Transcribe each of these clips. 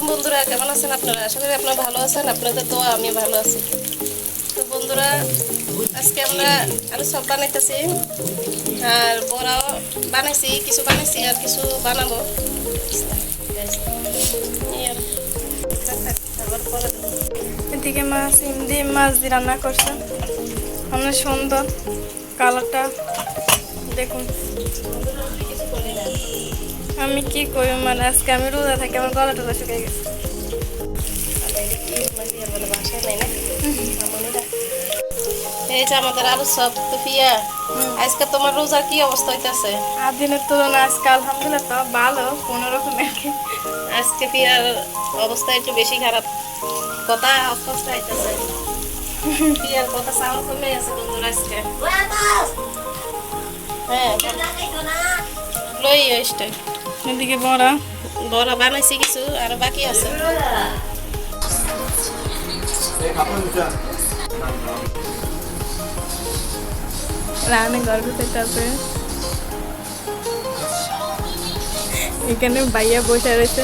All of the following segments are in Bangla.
বন্ধুরা, কেমন আছেন আপনারা? আশা করি আপনারা ভালো আছেন। আপনাদের দোয়া আমি ভালো আছি। তো বন্ধুরা, আজকে আমরা আলু চপ বানাইতেছি আর বড়াও বানাইছি, কিছু বানাইছি আর কিছু বানাবো। এদিকে মাছ দিয়ে মাছ দিয়ে রান্না করছে, অনেক সুন্দর কালারটা দেখুন। আমি কি করি, মানে আজকে আমি রোজা থাকি, আমার গলা টলা শুকিয়ে গেছে। এই যে আমাদের আলু চপ। তো পিয়া, আজকে তোমার রোজার কি অবস্থা হইতেছে? আর দিনের তুলনায় আজকে আলহামদুলিল্লাহ তো ভালো, কোনো রকমের। আজকে পিয়ার অবস্থা একটু বেশি খারাপ, কথা অস্পষ্ট হইতেছে। পিয়ার কথা সাউন্ড কমে আছে বন্ধুরা আজকে। হ্যাঁ, লই আসতে। এদিকে বড়া বড়া বানাইছি কিছু, আর বাকি আছে। রান্না গর্ব আছে। এখানে ভাইয়া বসে রয়েছে।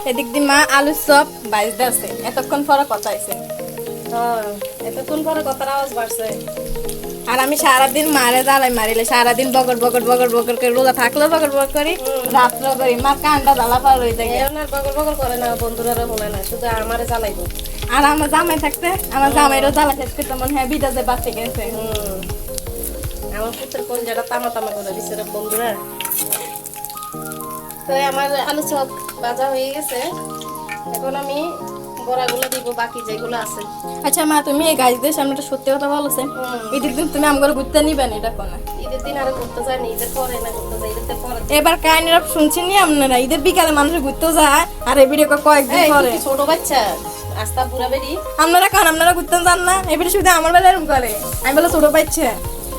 এদিক দিয়ে মা আলু চপ বাইজতে আছে, এতক্ষণ পরে কথা হয়েছে। এতক্ষণ পরে কথার আওয়াজ বাড়ছে। আর আমি সারাদিন মারে জ্বালাই মারিলে সারাদিন বগর বগর বগর বগর করে রোজা থাকলেও বগর বগর করি, রাত্রেও করি, মার কানটা জ্বালা পার হয়ে যায়। বগর বগর করে না, বন্ধুরা বলে না, শুধু আমারে জ্বালাইবো। আর আমার জামাই থাকতে আমার জামাইরও জ্বালা শেষ করতে মনে হয় বিদাজে বাঁচে গেছে। আমার পুত্রের কোন যেটা তামা তামা করে দিচ্ছে রে বন্ধুরা। তো আমার আলু চপ ভাজা হয়ে গেছে, এখন আমি বড়াগুলো দিব, বাকি যেগুলো আছে। আচ্ছা মা, তুমি এই গাছদের সামনে একটা সত্যি কথা বলছে, ঈদের দিন তুমি আমগুলো ঘুরতে নিবেন, এটা কোন ঈদের দিন আরো ঘুরতে যায়নি, ঈদের পরে না ঘুরতে যায়, ঈদের পরে। এবার কাহিনীরা শুনছেন নি আপনারা, ঈদের বিকালে মানুষ ঘুরতেও যায় আর এই ভিডিও কয়েকদিন পরে। ছোট বাচ্চা আস্তা বুড়া বেরি, আপনারা কারণ আপনারা ঘুরতে যান না, এবারে শুধু আমার বেলা এরকম করে, আমি বলে ছোট বাচ্চা।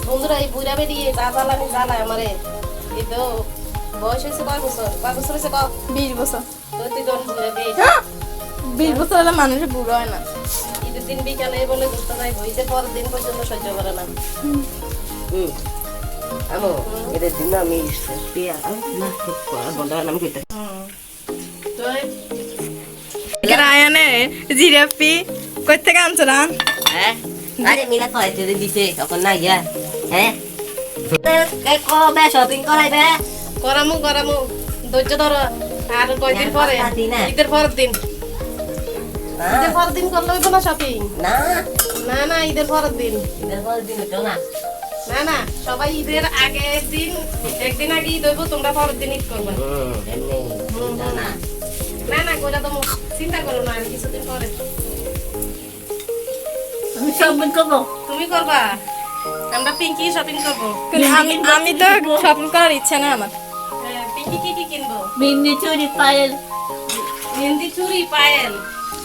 বন্ধুরা এই বুড়া বেরি যা জ্বালানি জ্বালায় আমারে। এই তো বয়স হয়েছে কয় বছর? কয় বছর হয়েছে? 20 বছর। তো তুই তোর বুড়া বেরি 20 বছর হলে মানুষের বুড়ো হয় না। ঈদের দিন বিকালে বলে ঘুরতে যাইবো, ঈদের পরের দিন পর্যন্ত সহ্য করে না। আমো এদের দিন আমি পিয়া না বন্ধ নাম কইতে তো রায়ানে জিরাফি কই থেকে আনছো না? হ্যাঁ আরে মিলা কইতে দিছে তখন না ইয়া হ্যাঁ কে কবে শপিং করাইবে করামু ধৈর্য ধরো, আর কয়দিন পরে ঈদের পরের দিন। ঈদের পরের দিন করলে হইব না শপিং? না না না, ঈদের পরের দিন। এদের পর দিন তো না না না, সবাই ঈদের আগের দিন, একদিন আগে ঈদ হইব, তোমরা পরের দিন ঈদ করবে। এমনি না না না, কইরা তো চিন্তা করো না, আমি কিছুদিন পরে। আমি শপিং করব তুমি করবা, আমরা পিঙ্কি শপিং করবো। আমি তো শপিং করার ইচ্ছা না আমার। হ্যাঁ, পিঙ্কি কি কি কিনবো? মিনি চুরি পায়েল মেহেন্দি, চুড়ি, পায়েল,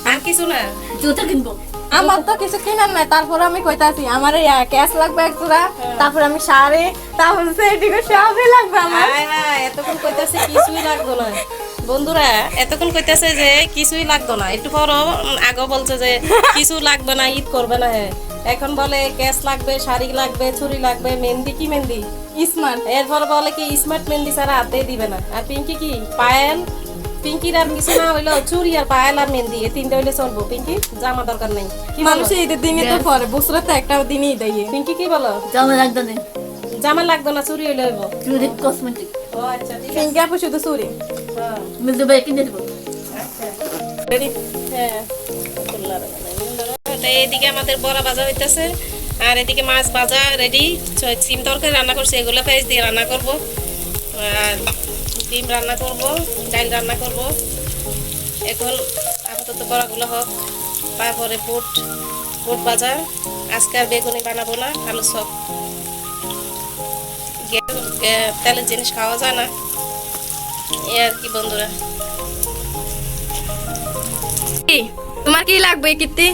আর কিছু না? জুতো কিনবো আমার তো কিছু কিনার নাই, তারপর আমি কইতাছি আমার ক্যাশ লাগবে এক জোড়া, তারপর আমি শাড়ি, তারপর সেটিকে সবই লাগবে আমার। এতক্ষণ কইতাছে কিছুই লাগতো না বন্ধুরা, এতক্ষণ কইতাছে যে কিছুই লাগতো না, একটু পরও আগে বলছে যে কিছু লাগবে না, ঈদ করবে না। হ্যাঁ, এখন বলে ক্যাশ লাগবে, শাড়ি লাগবে, চুড়ি লাগবে, মেহেন্দি। কি মেহেন্দি? স্মার্ট। এরপর বলে কি স্মার্ট মেহেন্দি ছাড়া হাতে দিবে না। আর পিঙ্কি কি পায়েল, পিঙ্কির আর কিছু না হইলো চুড়ি আর পায়েল আর মেহেন্দি, এই তিনটা হইলে চলবো। পিঙ্কি জামা দরকার নাই। কি বলো? মানুষ ঈদের দিনই তো পরে, বছরে তো একটা দিনই দেয়। পিঙ্কি কি বলো? জামা লাগবে না জামা লাগবে না, চুড়ি হইলে হইব। চুরি কসমেটিক ও আচ্ছা, ঠিক আছে। পিঙ্কি আপু শুধু চুরি। হ্যাঁ, মিলতে ভাই কিনে দেব আচ্ছা। রেডি। হ্যাঁ, এদিকে আমাদের বড়া ভাজা হইতেছে, আর এদিকে মাছ ভাজা রেডি। সিম তরকারি রান্না করছি, এগুলো পেঁয়াজ দিয়ে রান্না করব, আর ডিম রান্না করব, ডাল রান্না করব। এখন আপাতত বড়াগুলো হোক, তারপরে বুট ভাজা। আজকে আর বেগুনি বানাবো না, আলু চপ। তেলের জিনিস খাওয়া যায় না, এই আর কি বন্ধুরা। তোমার কি লাগবে কীর্তি?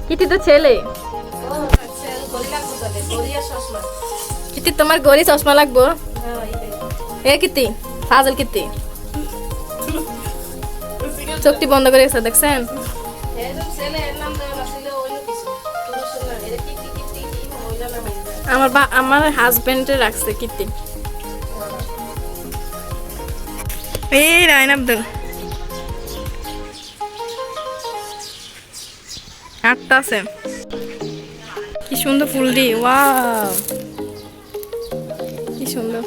কীর্তি তো ছেলে। কীর্তি তোমার গড়ি চশমা লাগবো। এ কীর্তি ফাজল, কীর্তি চোখটি বন্ধ করে গেছে, দেখছেন? আমার হাজবেন্ডে রাখছে কীর্তি। এই রায়ন আব্দুল আটটা আছে। কি সুন্দর ফুল দি, ওয়াও কি সুন্দর।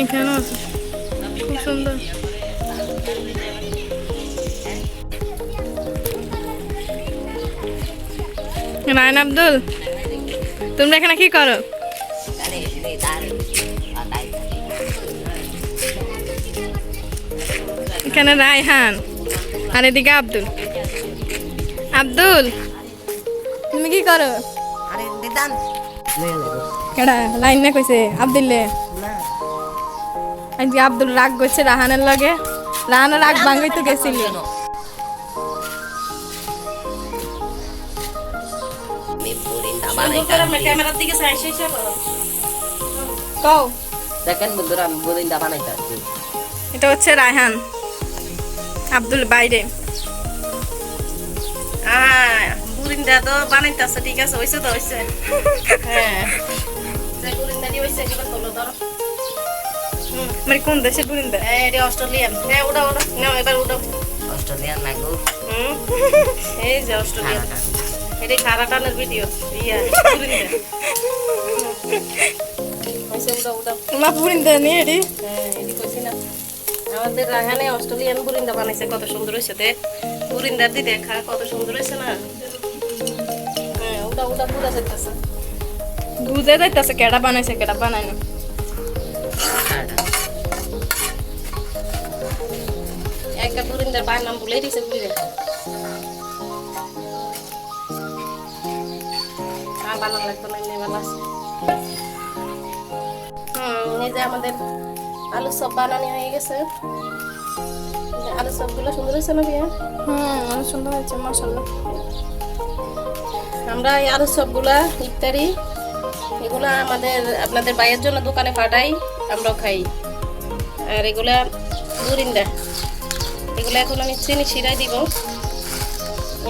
এখানেও আছে, খুব সুন্দর। রায়ন আব্দুল, তোমরা এখানে কি করো? এখানে রায়হান আর এদিকে আব্দুল। আব্দুল তুমি কি করো? আরে দিদান কেডা লাইন না কইছে আব্দুল্লে? না আজকে আব্দুল রাগ করছে রাহানের লগে। রাহানের রাগ ভাঙাই তো গেছিল। ক্যামেরার দিকে চাই শেষ কও দেখেন বন্ধুরা, আমি বরিন্দা বানাইতে আসছি। এটা হচ্ছে রায়হান, আব্দুল বাইরে। বুরিন্দা তো বানাইতেছে, ঠিক আছে, হয়েছে তো হয়েছে। হ্যাঁ বুরিন্দা দিয়ে হয়েছে, এবার তোলো ধরো। মানে কোন দেশের বুরিন্দা? এটা অস্ট্রেলিয়ান। হ্যাঁ ওটা ওটা নাও, এবার ওটা। অস্ট্রেলিয়ান লাগো এই যে অস্ট্রেলিয়ান, এটা খারা টানের ভিডিও। ইয়া বুরিন্দা হয়েছে, ওটা ওটা। তোমার বুরিন্দা নিয়ে এটি। হ্যাঁ এটি কইছি না, আমাদের রাহানে অস্ট্রেলিয়ান বুরিন্দা বানাইছে, কত সুন্দর হয়েছে। দেখ বুরিন্দার দি দেখা কত সুন্দর হয়েছে না। হ্যাঁ ওটা ওটা পুরা যেতেছে। বুঝে যাইতেছে কেডা বানাইছে কেডা বানায় না। একটা বুরিন্দার বার নাম ভুলে দিছে বুঝলে। আর বানান লাগতো না, এমনি ভালো আছে। এই যে আমাদের আলু সব বানানি হয়ে গেছে। আলু সবগুলো সুন্দর হয়েছে না বিয়া? অনেক সুন্দর হয়েছে মাশাআল্লাহ। আমরা এই আলু সবগুলা ইফতারি এগুলা আমাদের আপনাদের ভাইয়ের জন্য দোকানে পাঠাই, আমরাও খাই। আর এগুলা বুরিন্দা, এগুলো এখন আমি চিনি ছিড়াই দিব।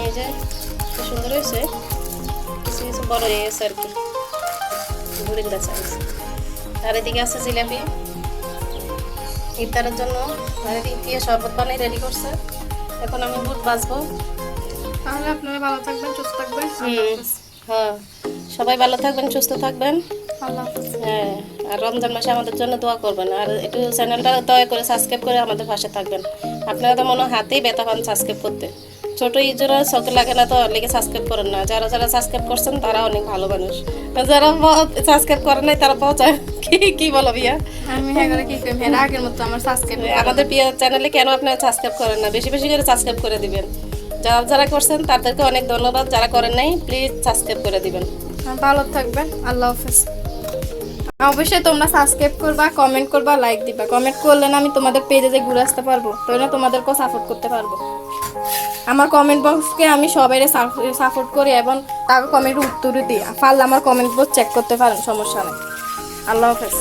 এই যে কি সুন্দর হয়েছে, কিছু কিছু বড় হয়ে গেছে আর কি, বুরিন্দা সাইজ। আর এদিকে আছে জিলাপি ইফতারের জন্য। আর এদিকে দিয়ে শরবত বানিয়ে রেডি করছে। এখন আমি বুট বাজবো। তাহলে আপনারা ভালো থাকবেন, সুস্থ থাকবেন। হ্যাঁ সবাই ভালো থাকবেন, সুস্থ থাকবেন। আল্লাহ হাফেজ। হ্যাঁ আর রমজান মাসে আমাদের জন্য দোয়া করবেন। আর একটু চ্যানেলটা দয়া করে সাবস্ক্রাইব করে আমাদের পাশে থাকবেন। আপনারা তো মনে হয় হাতেই ব্যথা পান সাবস্ক্রাইব করতে। ছোটো ইজোরা চোখে লাগে না তো লেগে সাবস্ক্রাইব করেন না। যারা যারা সাবস্ক্রাইব করছেন তারা অনেক ভালো মানুষ। যারা সাবস্ক্রাইব করেন নাই তারা পৌঁছায় কি কি বলো ভাইয়া? আমি হ্যাঁ করে কি করি, হ্যাঁ আগের মতো আমার সাবস্ক্রাইব। আমাদের প্রিয় চ্যানেলে কেন আপনারা সাবস্ক্রাইব করেন না? বেশি বেশি করে সাবস্ক্রাইব করে দিবেন। যারা যারা করছেন তাদেরকে অনেক ধন্যবাদ। যারা করেন নাই প্লিজ সাবস্ক্রাইব করে দিবেন। ভালো থাকবেন, আল্লাহ হাফেজ। অবশ্যই তোমরা সাবস্ক্রাইব করবা, কমেন্ট করবা, লাইক দিবা। কমেন্ট করলে না আমি তোমাদের পেজে যে ঘুরে আসতে পারবো, তো না তোমাদেরকেও সাপোর্ট করতে পারবো। আমার কমেন্ট বক্সকে আমি সবাইরে সাপোর্ট করি এবং তার কমেন্ট উত্তর দিই। পারলে আমার কমেন্ট বক্স চেক করতে পারেন, সমস্যা নেই। আল্লাহ হাফেজ।